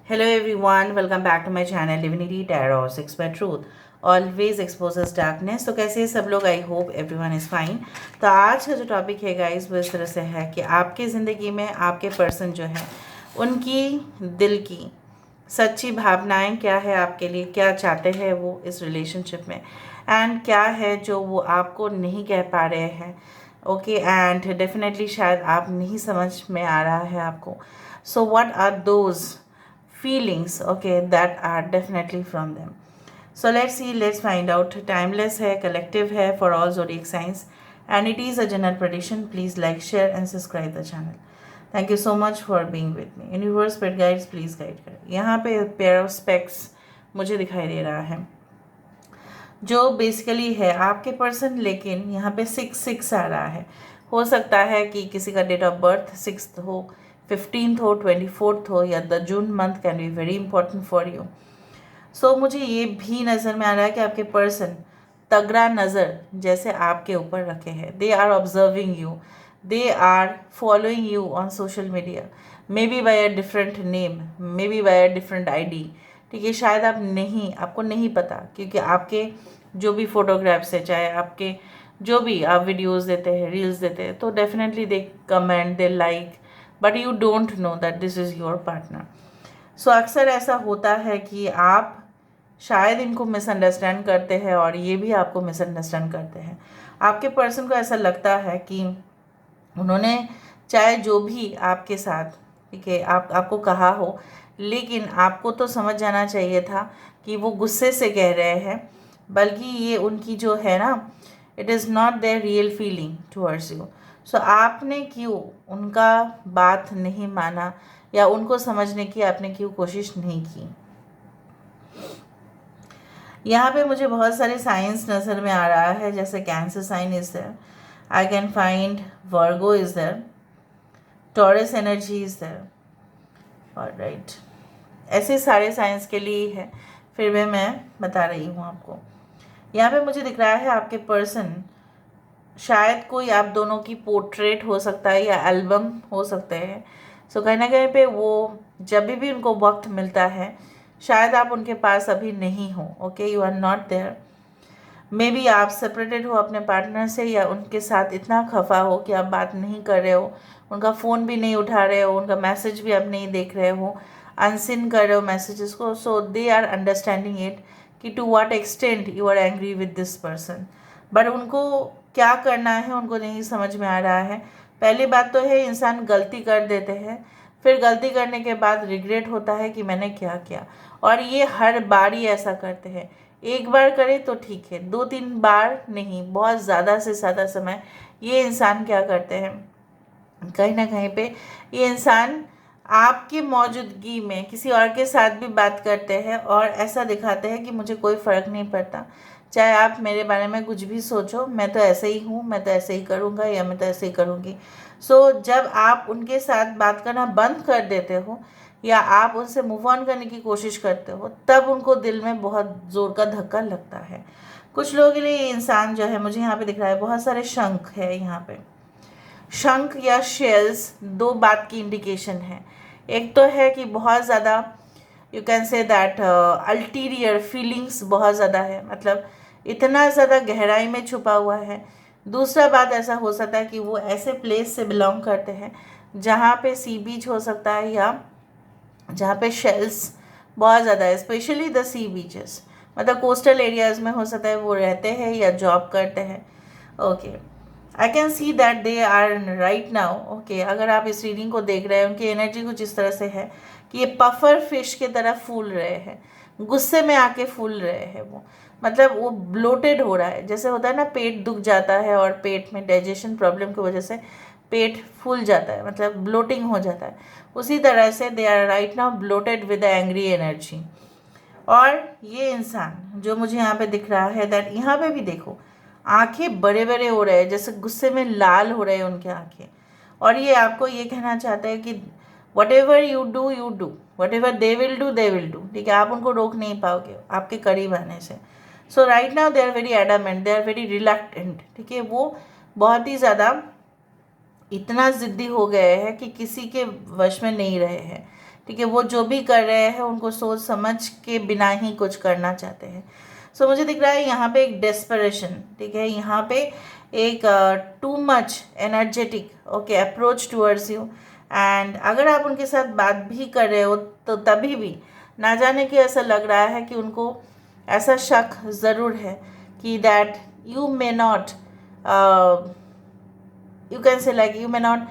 Hello everyone, welcome back to my channel Divinity Tarot 6 by Truth always exposes darkness। तो कैसे हैं सब लोग? I hope everyone is fine. तो आज का जो टॉपिक है गाइस वो इस तरह से है कि आपकी ज़िंदगी में आपके पर्सन जो है उनकी दिल की सच्ची भावनाएं क्या है आपके लिए, क्या चाहते हैं वो इस रिलेशनशिप में, एंड क्या है जो वो आपको नहीं कह पा रहे हैं। ओके, एंड डेफिनेटली शायद आप नहीं समझ में आ रहा है आपको। So what are those feelings, okay, that are definitely from them. So let's see, let's find out. Timeless है, collective है for all zodiac signs, and it is a general prediction. Please like, share and subscribe the channel. Thank you so much for being with me. Universe spirit guides, please guide करें। यहाँ पे pair of specs मुझे दिखाई दे रहा है जो basically है आपके पर्सन, लेकिन यहाँ पे 6 आ रहा है। हो सकता है कि किसी का डेट ऑफ बर्थ 6 हो, 15 हो, 24 हो, या the June month can be very important for you. So मुझे ये भी नज़र में आ रहा है कि आपके पर्सन तगड़ा नज़र जैसे आपके ऊपर रखे हैं। They are observing you, they are following you on social media, maybe by a different name, maybe by a different ID। ठीक है, शायद आपको नहीं पता, क्योंकि आपके जो भी फोटोग्राफ्स है, चाहे आपके जो भी आप वीडियोस देते हैं, रील्स देते हैं, तो definitely they comment, they like, but you don't know that this is your partner. So अक्सर ऐसा होता है कि आप शायद इनको मिसअंडरस्टैंड करते हैं और ये भी आपको मिसअंडरस्टैंड करते हैं। आपके पर्सन को ऐसा लगता है कि उन्होंने चाहे जो भी आपके साथ, ठीक है, आपको कहा हो, लेकिन आपको तो समझ जाना चाहिए था कि वो गुस्से से कह रहे हैं, बल्कि ये उनकी जो है ना, it is not there real feeling towards you. So आपने क्यों उनका बात नहीं माना, या उनको समझने की आपने क्यों कोशिश नहीं की। यहाँ पे मुझे बहुत सारे साइंस नज़र में आ रहा है, जैसे cancer sign is there, I can find Virgo is there, Taurus energy is there, और राइट, ऐसे सारे साइंस के लिए है, फिर भी मैं बता रही हूँ आपको। यहाँ पे मुझे दिख रहा है आपके पर्सन, शायद कोई आप दोनों की पोर्ट्रेट हो सकता है या एल्बम हो सकते हैं। सो कहीं ना कहीं पे वो जब भी उनको वक्त मिलता है, शायद आप उनके पास अभी नहीं हो। Okay, you are not there. Maybe आप सेपरेटेड हो अपने पार्टनर से, या उनके साथ इतना खफा हो कि आप बात नहीं कर रहे हो, उनका फ़ोन भी नहीं उठा रहे हो, उनका मैसेज भी आप नहीं देख रहे हो, अनसिन कर रहे हो मैसेजेस को। So they are understanding it कि to what extent you are angry with this person, but उनको क्या करना है उनको नहीं समझ में आ रहा है। पहली बात तो है, इंसान गलती कर देते हैं, फिर गलती करने के बाद रिग्रेट होता है कि मैंने क्या किया, और ये हर बार ही ऐसा करते हैं। एक बार करे तो ठीक है, 2-3 बार नहीं, बहुत ज़्यादा से ज़्यादा समय ये इंसान क्या करते हैं, कहीं ना कहीं पे ये इंसान आपकी मौजूदगी में किसी और के साथ भी बात करते हैं और ऐसा दिखाते हैं कि मुझे कोई फ़र्क नहीं पड़ता, चाहे आप मेरे बारे में कुछ भी सोचो, मैं तो ऐसे ही हूँ, मैं तो ऐसे ही करूँगा, या मैं तो ऐसे ही करूँगी। सो जब आप उनके साथ बात करना बंद कर देते हो, या आप उनसे मूव ऑन करने की कोशिश करते हो, तब उनको दिल में बहुत ज़ोर का धक्का लगता है। कुछ लोगों के लिए ये इंसान जो है, मुझे यहाँ पे दिख रहा है बहुत सारे शंख है यहाँ पे। शंख या शेल्स दो बात की इंडिकेशन है। एक तो है कि बहुत ज़्यादा, you can say that ulterior feelings बहुत ज़्यादा है, मतलब इतना ज़्यादा गहराई में छुपा हुआ है। दूसरा बात ऐसा हो सकता है कि वो ऐसे प्लेस से बिलोंग करते हैं जहाँ पे सी बीच हो सकता है, या जहाँ पे शेल्स बहुत ज़्यादा है, स्पेशली द सी बीचेस, मतलब कोस्टल एरियाज़ में हो सकता है वो रहते हैं या जॉब करते हैं। Okay, I can see that they are right now. Okay, अगर आप इस रीडिंग को देख रहे हैं, उनकी एनर्जी कुछ इस तरह से है कि ये पफर फिश की तरह फूल रहे हैं, गुस्से में आके फूल रहे हैं वो, मतलब वो ब्लोटेड हो रहा है। जैसे होता है ना, पेट दुख जाता है और पेट में डाइजेशन प्रॉब्लम की वजह से पेट फूल जाता है, मतलब ब्लोटिंग हो जाता है, उसी तरह से they are right now bloated with angry energy. और ये इंसान जो मुझे यहाँ पे दिख रहा है, दैट यहाँ पे भी देखो आंखें बड़े बड़े हो रहे हैं, जैसे गुस्से में लाल हो रहे हैं उनके आंखें, और ये आपको ये कहना चाहता है कि what ever you do, what ever they will do they will do. ठीक है, आप उनको रोक नहीं पाओगे आपके करीब आने से। So right now they are very adamant, they are very reluctant. ठीक है, वो बहुत ही ज़्यादा इतना ज़िद्दी हो गए हैं कि किसी के वश में नहीं रहे हैं, ठीक है, वो जो भी कर रहे हैं उनको सोच समझ के बिना ही कुछ करना चाहते हैं। सो मुझे दिख रहा है यहाँ पे एक डेस्परेशन, ठीक है, यहाँ पे एक too much energetic okay approach towards you. And अगर आप उनके साथ बात भी कर रहे हो तो तभी भी ना जाने कि ऐसा लग रहा है कि उनको ऐसा शक ज़रूर है कि that you may not, you can say like you may not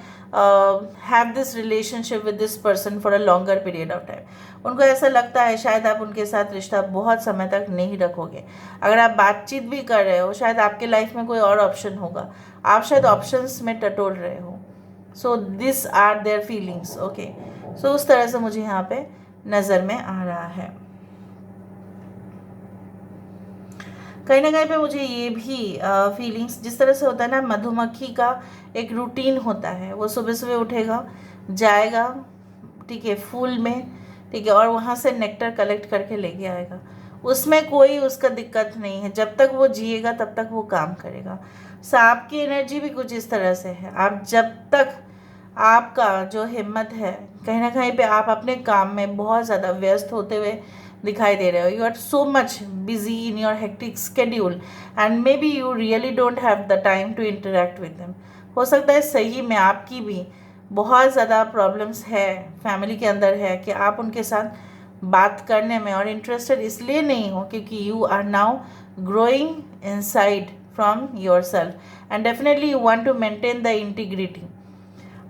have this relationship with this person for a longer period of time। उनको ऐसा लगता है शायद आप उनके साथ रिश्ता बहुत समय तक नहीं रखोगे। अगर आप बातचीत भी कर रहे हो शायद आपके लाइफ में कोई और ऑप्शन होगा, आप शायद ऑप्शंस में टटोल रहे हो। So this are their feelings okay. So उस तरह से मुझे यहाँ पे नज़र में आ रहा है। कहीं ना कहीं पे मुझे ये भी फीलिंग्स जिस तरह से होता है ना, मधुमक्खी का एक रूटीन होता है, वो सुबह सुबह उठेगा, जाएगा, ठीक है, फूल में, ठीक है, और वहाँ से नेक्टर कलेक्ट करके लेके आएगा। उसमें कोई उसका दिक्कत नहीं है, जब तक वो जिएगा तब तक वो काम करेगा। सांप की एनर्जी भी कुछ इस तरह से है। आप जब तक आपका जो हिम्मत है, कहीं ना कहीं पे आप अपने काम में बहुत ज़्यादा व्यस्त होते हुए दिखाई दे रहे हो, you are so much busy in your hectic schedule and maybe you really don't have the time to interact with them. हो सकता है सही में आपकी भी बहुत ज़्यादा प्रॉब्लम्स है फैमिली के अंदर है कि आप उनके साथ बात करने में और इंटरेस्टेड इसलिए नहीं हो क्योंकि you are now growing inside from yourself and definitely you want to maintain the integrity.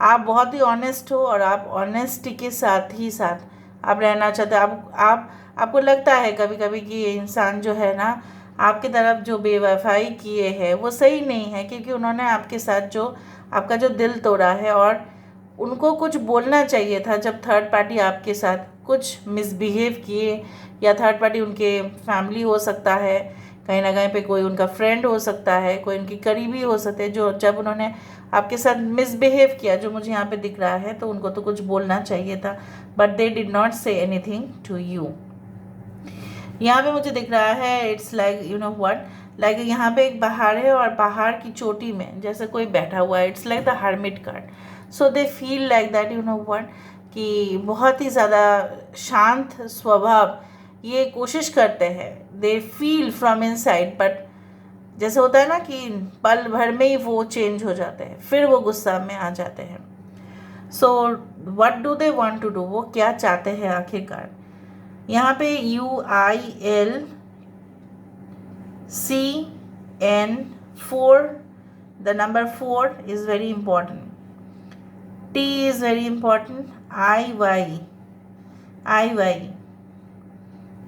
आप बहुत ही ऑनेस्ट हो और आप ऑनेस्टी के साथ ही साथ आप रहना चाहते हो। आपको लगता है कभी कभी कि ये इंसान जो है ना आपकी तरफ जो बेवफाई किए है वो सही नहीं है, क्योंकि उन्होंने आपके साथ जो आपका जो दिल तोड़ा है और उनको कुछ बोलना चाहिए था जब थर्ड पार्टी आपके साथ कुछ मिसबिहेव किए, या थर्ड पार्टी उनके फैमिली हो सकता है, कहीं ना कहीं पे कोई उनका फ्रेंड हो सकता है, कोई उनकी करीबी हो सकते हैं, जो जब उन्होंने आपके साथ मिसबिहेव किया जो मुझे यहाँ पे दिख रहा है, तो उनको तो कुछ बोलना चाहिए था, but they did not say anything to you. यहाँ पे मुझे दिख रहा है it's like you know what, like यहाँ पे एक पहाड़ है और पहाड़ की चोटी में जैसे कोई बैठा हुआ है, it's like the hermit card. So they feel like that you know what कि बहुत ही ज़्यादा शांत स्वभाव ये कोशिश करते हैं, they feel from inside, but जैसे होता है ना कि पल भर में ही वो चेंज हो जाते हैं, फिर वो गुस्सा में आ जाते हैं। So what do they want to do, वो क्या चाहते हैं आखिरकार। यहाँ पे UILCN4, the number 4 is very important, T is very important, IY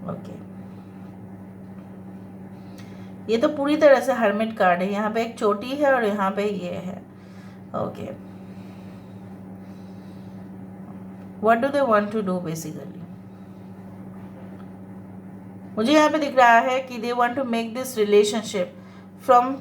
okay. ये तो पूरी तरह से हर्मिट कार्ड है, यहाँ पे एक चोटी है और यहाँ पे ये है okay. What do they want to do basically, मुझे यहाँ पे दिख रहा है कि they want to make this relationship from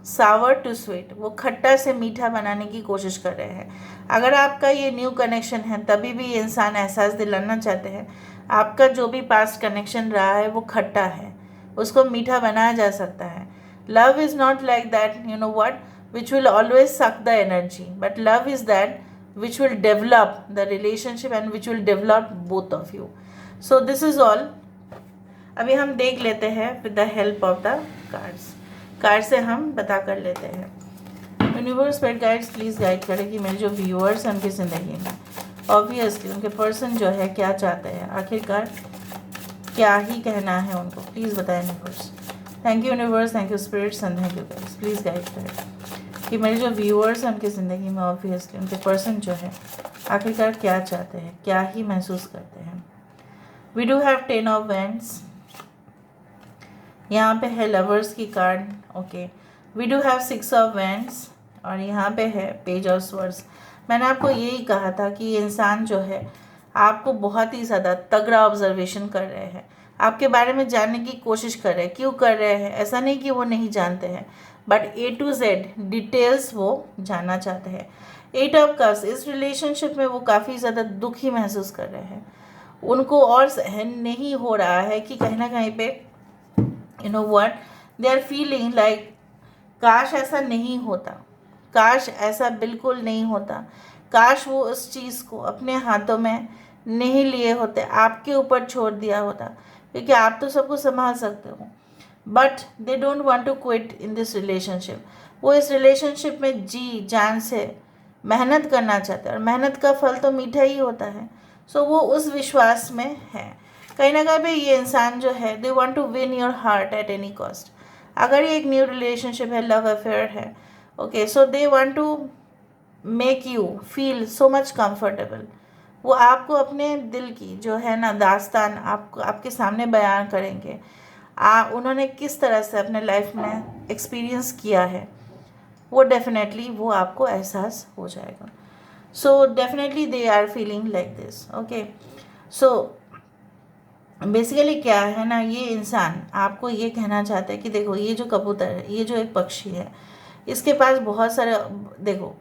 sour to sweet, वो खट्टा से मीठा बनाने की कोशिश कर रहे हैं। अगर आपका ये न्यू कनेक्शन है तभी भी ये इंसान एहसास दिलाना चाहते हैं आपका जो भी पास्ट कनेक्शन रहा है वो खट्टा है, उसको मीठा बनाया जा सकता है। Love is not like that you know what which will always suck the energy, but love is that which will develop the relationship and which will develop both of you. So this is all. अभी हम देख लेते हैं with the help of the cards, card से हम पता कर लेते हैं। Universe spirit guides please guide करें कि मेरे जो व्यूअर्स हैं उनकी ज़िंदगी में ऑब्वियसली उनके पर्सन जो है क्या चाहते हैं, आखिरकार क्या ही कहना है उनको, प्लीज़ बताएं universe. Thank you universe, thank you spirits and thank you guides, please guide करें कि मेरे जो व्यूअर्स हैं उनकी ज़िंदगी में ऑब्वियसली उनके पर्सन जो है आखिरकार क्या चाहते हैं, क्या ही महसूस करते हैं। We do have 10 of wands, यहाँ पे है लवर्स की card okay. We do have 6 of wands और यहाँ पे है पेज ऑफ स्वर्ड्स। मैंने आपको यही कहा था कि ये इंसान जो है आपको बहुत ही ज़्यादा तगड़ा ऑब्जर्वेशन कर रहे हैं, आपके बारे में जानने की कोशिश कर रहे हैं। क्यों कर रहे हैं, ऐसा नहीं कि वो नहीं जानते हैं, but A to Z details वो जानना चाहते हैं। 8 ऑफ कप्स, इस रिलेशनशिप में वो काफ़ी ज़्यादा दुखी महसूस कर रहे हैं, उनको और सहन नहीं हो रहा है कि कहीं ना कहीं पे you know what they are feeling like काश ऐसा नहीं होता, काश ऐसा बिल्कुल नहीं होता, काश वो उस चीज़ को अपने हाथों में नहीं लिए होते, आपके ऊपर छोड़ दिया होता, क्योंकि आप तो सब कुछ संभाल सकते हो, but they don't want to quit in this relationship. वो इस रिलेशनशिप में जी जान से मेहनत करना चाहते हैं, और मेहनत का फल तो मीठा ही होता है। सो वो उस विश्वास में है। कहीं ना कहीं पे ये इंसान जो है, they want to win your heart at any cost. अगर ये एक न्यू रिलेशनशिप है, लव अफेयर है, okay, so they want to make you feel so much comfortable. वो आपको अपने दिल की जो है ना दास्तान आपको आपके सामने बयान करेंगे, उन्होंने किस तरह से अपने लाइफ में एक्सपीरियंस किया है, वो डेफिनेटली वो आपको एहसास हो जाएगा। So definitely they are feeling like this, okay. So basically क्या है ना, ये इंसान आपको ये कहना चाहता है कि देखो, ये जो कबूतर है, ये जो एक पक्षी है, इसके पास बहुत सारे, देखो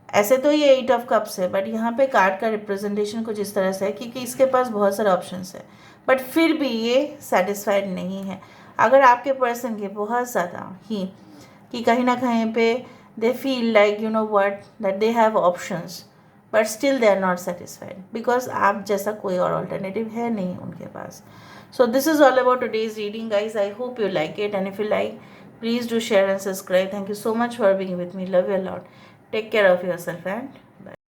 ऐसे तो ये 8 ऑफ कप्स है, बट यहाँ पे कार्ड का रिप्रेजेंटेशन कुछ इस तरह से है, क्योंकि इसके पास बहुत सारे ऑप्शंस है, बट फिर भी ये सेटिस्फाइड नहीं है। अगर आपके पर्सन के बहुत ज़्यादा ही कि कहीं ना कहीं पे they feel like you know what that they have options, but still they are not satisfied, because आप जैसा कोई और ऑल्टरनेटिव है नहीं उनके पास। So this is all about today's reading guys. I hope you like it, and if you like, please do share and subscribe. Thank you so much for being with me. Love you a lot. Take care of yourself and bye.